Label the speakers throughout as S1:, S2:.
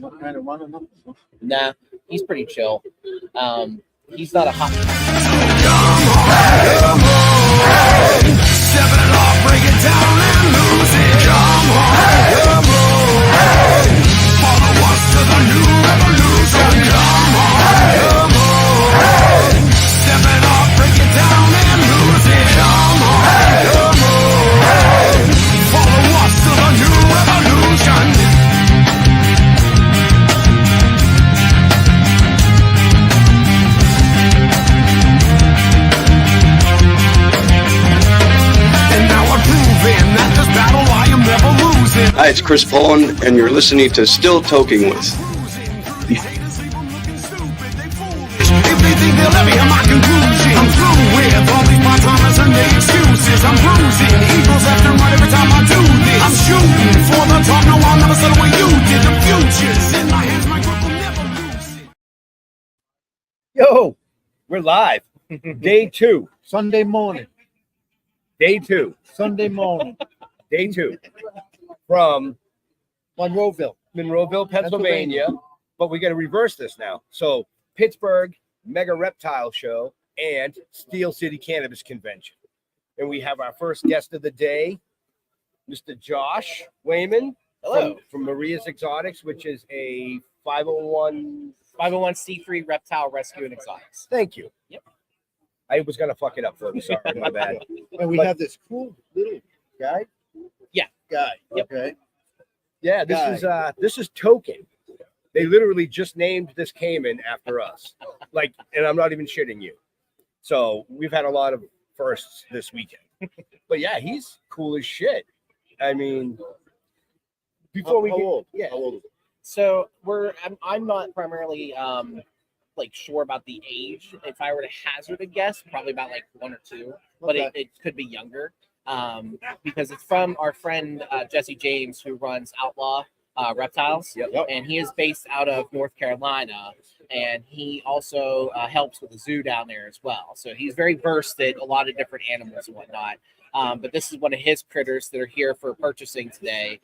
S1: What kind of running up?
S2: Nah, he's pretty chill. He's not a hot.
S3: Step it off, break it down and lose it. Come on, follow us to the new revolution. Come on, step it off, break it down and lose it. Come on, follow us to the new revolution. That this battle I am never losing.
S4: Hi, it's Chris Pullen, and you're listening to Still Toking with.
S3: If they think they'll ever hear my conclusion, I'm through with all these part-timers and their excuses. I'm bruising eagles left and right every time I do this. I'm shooting for the top, no, I'll never settle where you did. The future's in my hands, my grip will never lose it.
S5: Yo, we're live. Day 2.
S1: Sunday morning.
S5: Day 2.
S1: Sunday morning.
S5: Day 2. From
S1: Monroeville,
S5: Pennsylvania. But we got to reverse this now. So Pittsburgh Mega Reptile Show and Steelcity Cannabis Convention. And we have our first guest of the day, Mr. Josh Wayman.
S2: Hello.
S5: From Maria's Exotics, which is a
S2: 501c3 reptile rescue and exotics.
S5: Thank you.
S2: Yep.
S5: I was going to fuck it up for him. Sorry, my bad.
S1: and we have this cool little guy.
S2: Yeah.
S1: Guy.
S2: Yep.
S1: Okay.
S5: Yeah, this is Toking. They literally just named this Cayman after us. Like, and I'm not even shitting you. So we've had a lot of firsts this weekend. But yeah, he's cool as shit. I mean, before
S1: How old?
S5: yeah.
S1: How old is it?
S2: So I'm not primarily like sure about the age. If I were to hazard a guess, probably about like 1 or 2, but
S1: Okay.
S2: it could be younger. Because it's from our friend Jesse James, who runs Outlaw Reptiles,
S5: Yep.
S2: and he is based out of North Carolina, and he also helps with the zoo down there as well. So he's very versed in a lot of different animals and whatnot. But this is one of his critters that are here for purchasing today.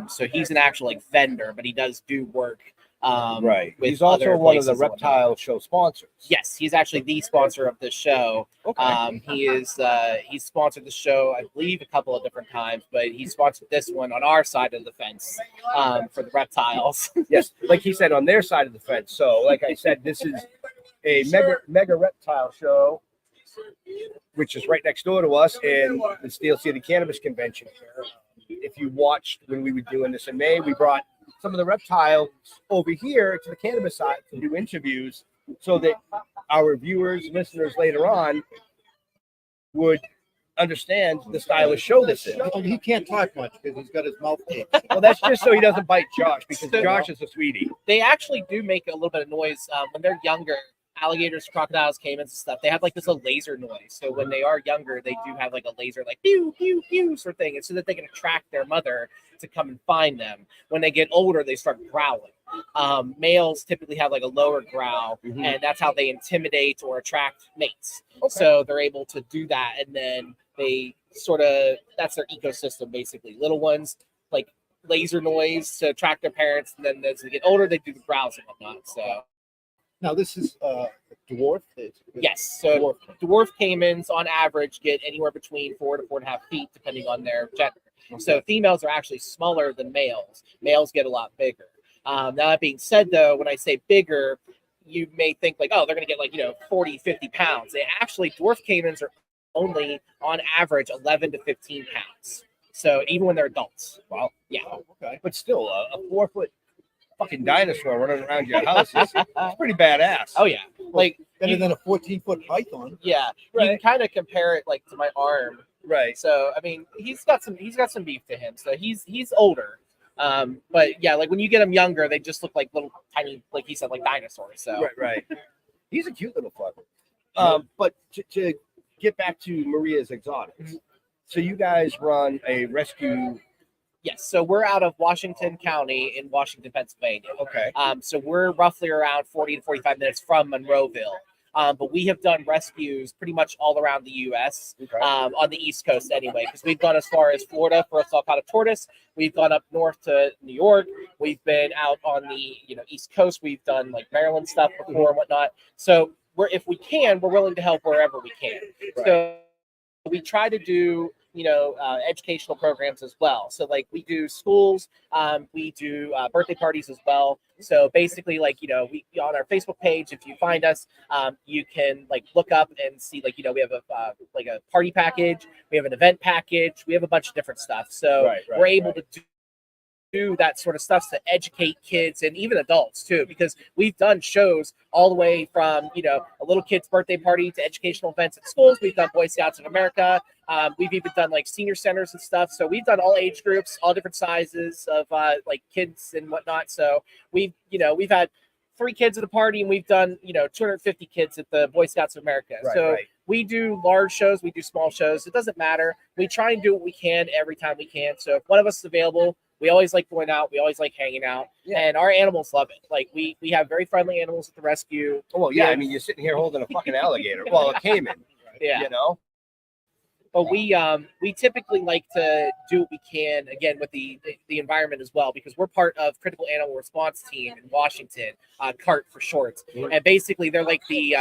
S2: So he's an actual like vendor, but he does do work.
S5: Right.
S2: With
S5: He's also
S2: other
S5: one of the
S2: places and whatnot.
S5: reptile show sponsors.
S2: Yes, he's actually the sponsor of this show.
S5: Okay.
S2: He's sponsored the show, I believe, a couple of different times, but he sponsored this one on our side of the fence for the reptiles.
S5: Yes, like he said, on their side of the fence. So, like I said, this is a mega reptile show, which is right next door to us in the Steel City Cannabis Convention. If you watched when we were doing this in May, we brought some of the reptiles over here to the cannabis side to do interviews so that our viewers, listeners later on would understand the style of show this is.
S1: Oh, he can't talk much because he's got his mouth taped.
S5: Well, that's just so he doesn't bite Josh, because Josh is a sweetie.
S2: They actually do make a little bit of noise when they're younger. Alligators, crocodiles, caimans, and stuff. They have like this little laser noise. So when they are younger, they do have like a laser, like pew pew pew sort of thing, and so that they can attract their mother to come and find them. When they get older, they start growling. Males typically have like a lower growl, and that's how they intimidate or attract mates.
S5: Okay.
S2: So they're able to do that, and then they sort of, that's their ecosystem basically. Little ones like laser noise to attract their parents, and then as they get older, they do the growls and whatnot. So.
S1: Now this is dwarf.
S2: Yes, so dwarf caimans on average get anywhere between 4 to 4.5 feet, depending on their gender. So females are actually smaller than males. Males get a lot bigger. Now that being said, though, when I say bigger, you may think like, oh, they're going to get like 40, 50 pounds. They actually, dwarf caimans are only on average 11 to 15 pounds. So even when they're adults.
S5: Wow.
S2: Yeah.
S1: Okay.
S5: But still, a 4-foot fucking dinosaur running around your house is pretty badass.
S2: Oh yeah. Like
S1: Better than a 14-foot python.
S2: Yeah.
S5: Right.
S2: You can kind of compare it like to my arm.
S5: Right.
S2: So I mean, he's got some beef to him. So he's older. But yeah, like when you get them younger, they just look like little tiny, like he said, like dinosaurs. So
S5: Right. He's a cute little fucker. But to get back to Maria's Exotics, so you guys run a rescue.
S2: yes, so we're out of Washington County in Washington, Pennsylvania.
S5: Okay.
S2: So we're roughly around 40 to 45 minutes from Monroeville. but we have done rescues pretty much all around the U.S.
S5: Okay.
S2: On the East Coast anyway, because we've gone as far as Florida for a sulcata tortoise. We've gone up north to New York. We've been out on the East Coast. We've done like Maryland stuff before and whatnot. So if we can, we're willing to help wherever we can.
S5: Right.
S2: So we try to do educational programs as well. So like we do schools, we do birthday parties as well. So basically, like we on our Facebook page, if you find us, you can like look up and see we have a party package, we have an event package, we have a bunch of different stuff. So we're able to do that sort of stuff to educate kids and even adults too, because we've done shows all the way from a little kid's birthday party to educational events at schools. We've done Boy Scouts of America. We've even done like senior centers and stuff. So we've done all age groups, all different sizes of like kids and whatnot. So we've had 3 kids at a party, and we've done 250 kids at the Boy Scouts of America. We do large shows, we do small shows. It doesn't matter. We try and do what we can every time we can. So if one of us is available, we always like going out. We always like hanging out, and our animals love it. Like we have very friendly animals at the rescue.
S5: Oh, well, yeah. I mean, you're sitting here holding a fucking alligator. Well, a caiman.
S2: Yeah.
S5: But
S2: we typically like to do what we can again with the environment as well, because we're part of Critical Animal Response Team in Washington, CART for short. And basically they're like the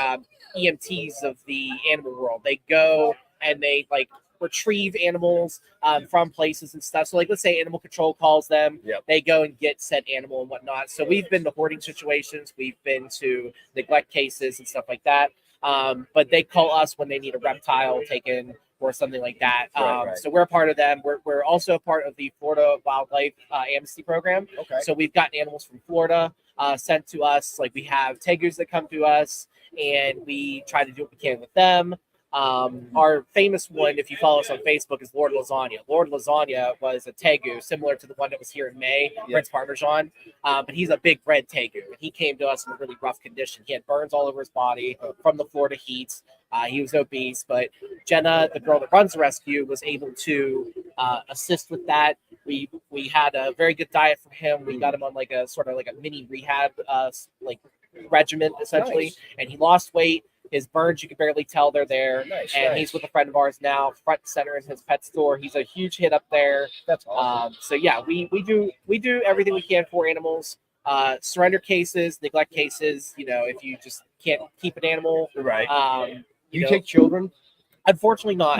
S2: EMTs of the animal world. They go and they like retrieve animals from places and stuff. So like, let's say animal control calls them, they go and get said animal and whatnot. So we've been to hoarding situations, we've been to neglect cases and stuff like that. But they call us when they need a reptile taken or something like that. So we're a part of them. We're also a part of the Florida Wildlife Amnesty Program.
S5: Okay.
S2: So we've gotten animals from Florida sent to us. Like we have tegus that come to us, and we try to do what we can with them. Our famous one, if you follow us on Facebook, is Lord Lasagna. Lord Lasagna was a tegu similar to the one that was here in May, Prince Parmesan, but he's a big red tegu. And he came to us in a really rough condition. He had burns all over his body from the Florida heat. He was obese, but Jenna, the girl that runs the rescue, was able to assist with that. We had a very good diet for him. We got him on like a sort of like a mini rehab regimen essentially, and he lost weight. His burns, you can barely tell they're there. He's with a friend of ours now, front and center in his pet store. He's a huge hit up there.
S5: That's awesome.
S2: So yeah, we do everything we can for animals. Surrender cases, neglect cases. If you just can't keep an animal,
S5: You take children?
S2: Unfortunately, not.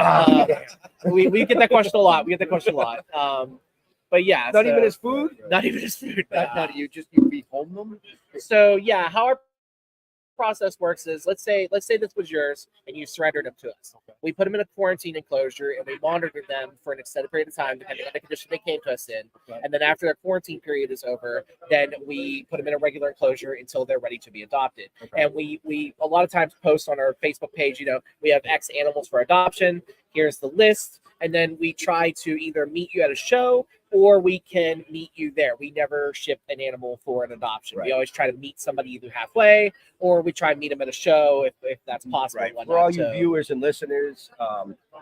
S2: We get that question a lot. But yeah,
S5: Not even as food.
S2: Not even as food.
S1: Now, do you rehome them?
S2: So yeah, how our process works is, let's say this was yours and you surrendered them to us. We put them in a quarantine enclosure and we monitored them for an extended period of time, depending on the condition they came to us in. And then after their quarantine period is over, then we put them in a regular enclosure until they're ready to be adopted. And we a lot of times post on our Facebook page, we have X animals for adoption. Here's the list. And then we try to either meet you at a show or we can meet you there. We never ship an animal for an adoption. We always try to meet somebody either halfway, or we try and meet them at a show if that's possible.
S5: For all you viewers and listeners,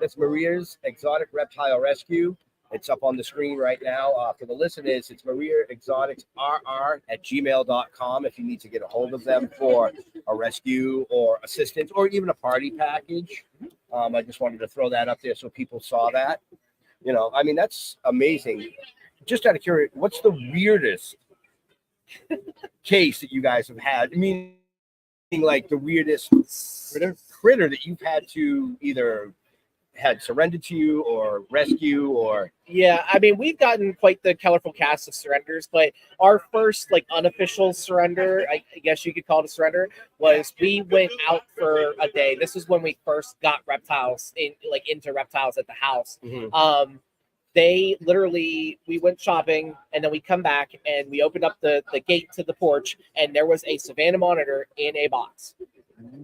S5: that's Maria's Exotic Reptile Rescue. It's up on the screen right now. For the listeners, it's mariaexoticsrr@gmail.com if you need to get a hold of them for a rescue or assistance or even a party package. I just wanted to throw that up there so people saw that. I mean, that's amazing. Just out of curiosity, what's the weirdest case that you guys have had? I mean, like the weirdest critter that you've had to either had surrendered to you or rescue or...
S2: Yeah, I mean, we've gotten quite the colorful cast of surrenders, but our first unofficial surrender, I guess you could call it a surrender, was we went out for a day. This is when we first got reptiles into reptiles at the house. They literally, we went shopping and then we come back and we opened up the gate to the porch and there was a Savannah monitor in a box.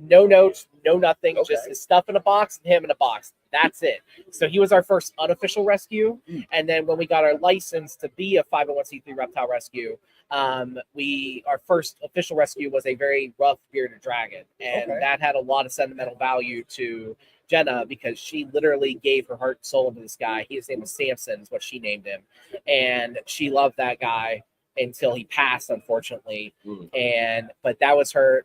S2: No notes, no nothing, just his stuff in a box and him in a box. That's it. So he was our first unofficial rescue. And then when we got our license to be a 501c3 reptile rescue, our first official rescue was a very rough bearded dragon. And that had a lot of sentimental value to Jenna because she literally gave her heart and soul to this guy. His name was Samson, is what she named him. And she loved that guy. until he passed, unfortunately.
S5: Mm.
S2: But that was her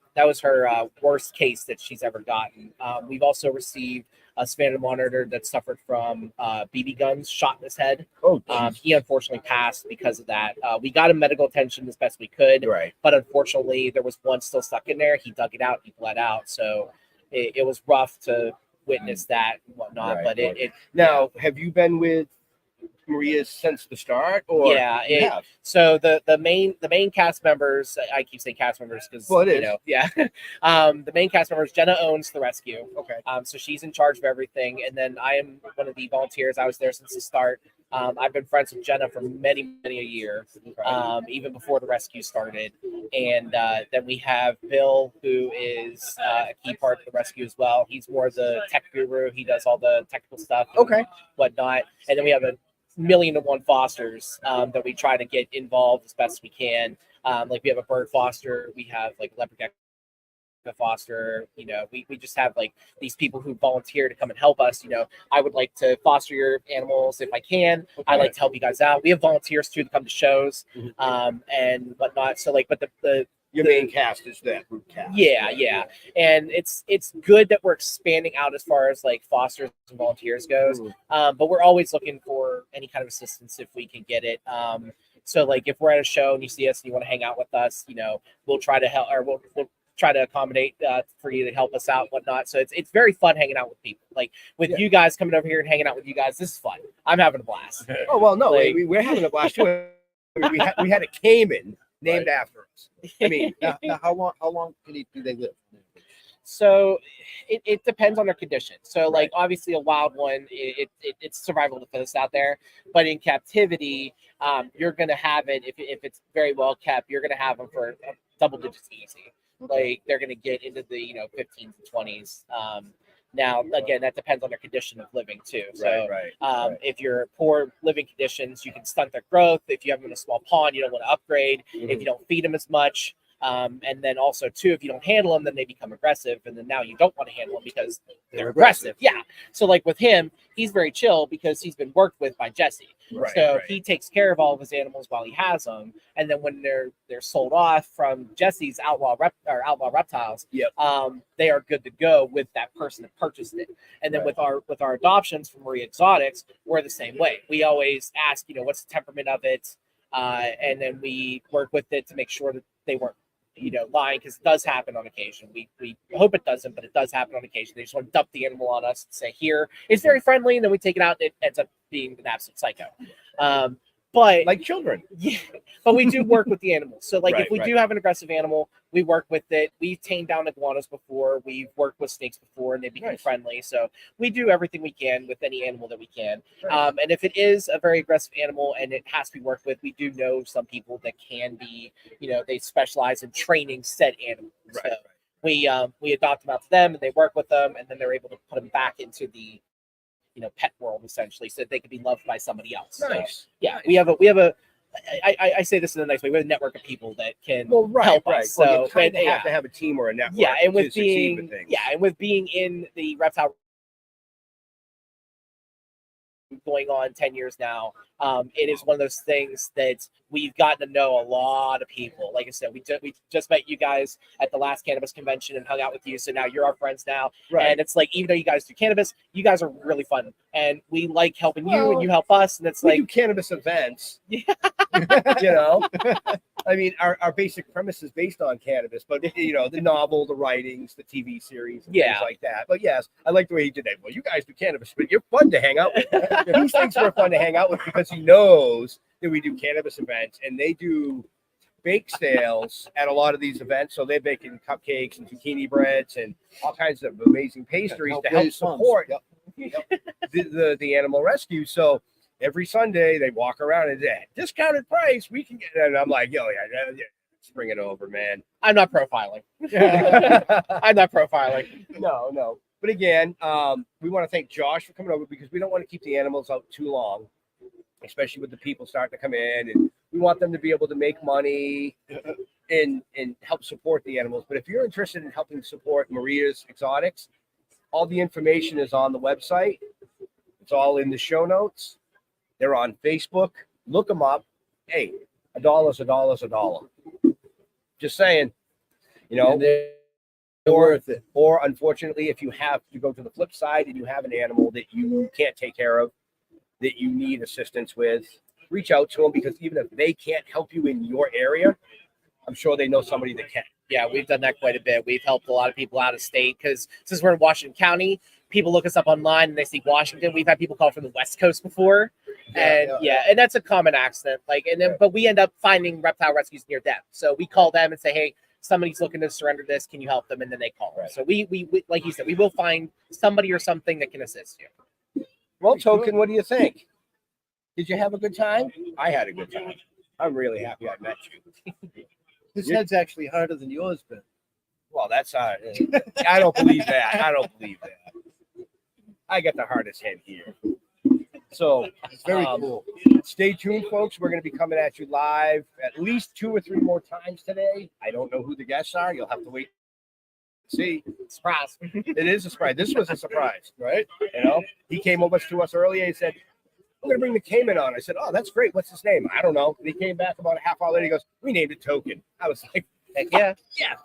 S2: worst case that she's ever gotten. We've also received a Spaniel monitor that suffered from BB guns shot in his head.
S5: Oh,
S2: he unfortunately passed because of that. We got him medical attention as best we could,
S5: right.
S2: but unfortunately there was one still stuck in there. He dug it out, he bled out, so it was rough to witness that and whatnot.
S5: Right,
S2: but
S5: right.
S2: it
S5: Now, have you been with Maria since the start, or
S2: yeah,
S5: you have?
S2: so the main cast members, I keep saying cast members because
S5: Well, it is.
S2: you know, yeah. The main cast members, Jenna owns the rescue.
S5: Okay.
S2: So she's in charge of everything, and then I am one of the volunteers. I was there since the start. I've been friends with Jenna for many a year, even before the rescue started. And then we have Bill, who is a key part of the rescue as well. He's more the tech guru. He does all the technical stuff, and whatnot. And then we have a million to one fosters that we try to get involved as best we can. Like we have a bird foster, we have like leopard gecko foster, you know, we just have like these people who volunteer to come and help us. You know, I would like to foster your animals if I can. I like to help you guys out. We have volunteers too to come to shows and whatnot. So like, but the
S5: your main cast is that group cast.
S2: Yeah. And it's good that we're expanding out as far as like fosters and volunteers goes. But we're always looking for any kind of assistance if we can get it. So like if we're at a show and you see us and you want to hang out with us, you know, we'll try to help, or we'll try to accommodate for you to help us out, whatnot. So it's very fun hanging out with people. Like with you guys coming over here and hanging out with you guys, this is fun. I'm having a blast.
S5: Oh well, no,
S2: Like-
S5: we're having a blast too. We had a caiman named after us.
S1: I mean, now how long do they live?
S2: So it depends on their condition. So like obviously a wild one, it's survival of the fittest out there. But in captivity, you're gonna have it if it's very well kept. You're gonna have them for double digits easy. Like they're gonna get into the 15s and 20s. Now again, that depends on their condition of living too. So if you're poor living conditions, you can stunt their growth. If you have them in a small pond, you don't want to upgrade. If you don't feed them as much. And then also too, if you don't handle them, then they become aggressive, and then now you don't want to handle them because they're aggressive. Yeah. So like with him, he's very chill because he's been worked with by Jesse. He takes care of all of his animals while he has them, and then when they're sold off from Jesse's Outlaw reptiles, they are good to go with that person that purchased it. And then with our adoptions from Maria Exotics, we're the same way. We always ask, what's the temperament of it, and then we work with it to make sure that they weren't lying, because it does happen on occasion. We hope it doesn't, but it does happen on occasion. They just want to dump the animal on us and say, here, it's very friendly, and then we take it out and it ends up being an absolute psycho. But
S5: like children.
S2: Yeah, but we do work with the animals. So like if we do have an aggressive animal, we work with it. We've tamed down iguanas before. We've worked with snakes before, and they become friendly. So we do everything we can with any animal that we can. And if it is a very aggressive animal and it has to be worked with, we do know some people that can be, they specialize in training said animals. So we adopt them out to them, and they work with them, and then they're able to put them back into the pet world, essentially, so that they can be loved by somebody else.
S5: Nice.
S2: So, yeah, we have a I say this in a nice way. We have a network of people that can help us. So
S5: you kind of have to have a team or a network.
S2: Yeah, and with
S5: to succeed with things.
S2: and with being in the reptile going on 10 years now, it is one of those things that we've gotten to know a lot of people. Like I said, we just met you guys at the last cannabis convention and hung out with you, so now you're our friends now. And it's like, even though you guys do cannabis, you guys are really fun, and we like helping you, and you help us, and it's
S5: we
S2: like
S5: do cannabis events. I mean, our basic premise is based on cannabis, but the novel, the writings, the TV series, and things like that. But yes, I like the way he did that. Well, you guys do cannabis, but you're fun to hang out with. He thinks we're fun to hang out with because he knows that we do cannabis events, and they do bake sales at a lot of these events. So they're baking cupcakes and zucchini breads and all kinds of amazing pastries to help support the animal rescue. So every Sunday they walk around and say, discounted price, we can get it. And I'm like, yeah, let's bring it over, man.
S2: I'm not profiling. I'm not profiling.
S5: No. But again, we want to thank Josh for coming over, because we don't want to keep the animals out too long, especially with the people starting to come in, and we want them to be able to make money and help support the animals. But if you're interested in helping support Maria's Exotics, all the information is on the website. It's all in the show notes. They're on Facebook. Look them up. Hey, $1's a dollar. Just saying, you know.
S1: And they're worth it.
S5: Or unfortunately, if you have to go to the flip side and you have an animal that you can't take care of, that you need assistance with, reach out to them, because even if they can't help you in your area, I'm sure they know somebody that can.
S2: Yeah, we've done that quite a bit. We've helped a lot of people out of state because since we're in Washington County, people look us up online and they see Washington. We've had people call from the West Coast before, and and that's a common accident. But we end up finding reptile rescues near them. So we call them and say, hey, somebody's looking to surrender this. Can you help them? And then they call. Right. So we like you said, we will find somebody or something that can assist you.
S5: Well, Token, what do you think? Did you have a good time? I had a good time. I'm really happy I met you.
S1: His head's actually harder than yours, Ben.
S5: Well, that's I don't believe that. I don't believe that. I got the hardest head here. So
S1: It's very cool.
S5: Stay tuned, folks. We're going to be coming at you live at least 2 or 3 more times today. I don't know who the guests are. You'll have to wait and see.
S2: Surprise.
S5: It is a surprise. This was a surprise, right? You know, he came over to us earlier. He said, I'm going to bring the Cayman on. I said, oh, that's great. What's his name? I don't know. And he came back about a half hour later. He goes, we named it Token. I was like,
S2: heck yeah.
S5: Yeah.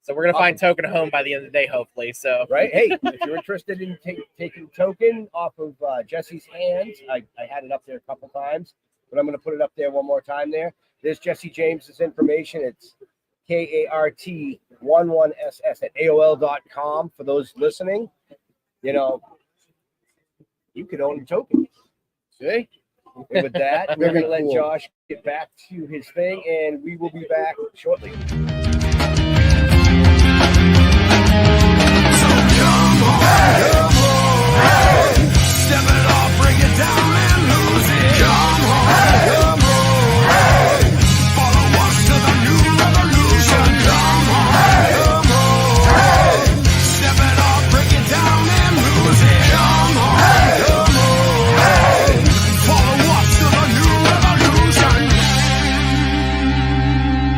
S2: So we're going to find Token home by the end of the day, hopefully. So
S5: right. Hey, if you're interested in taking Token off of Jesse's hands, I had it up there a couple times, but I'm going to put it up there one more time there. There's Jesse James's information. It's KART11SS at AOL.com for those listening. You know, you could own a Token. See? And with that, we're going to let Josh get back to his thing, and we will be back shortly.
S3: Hey!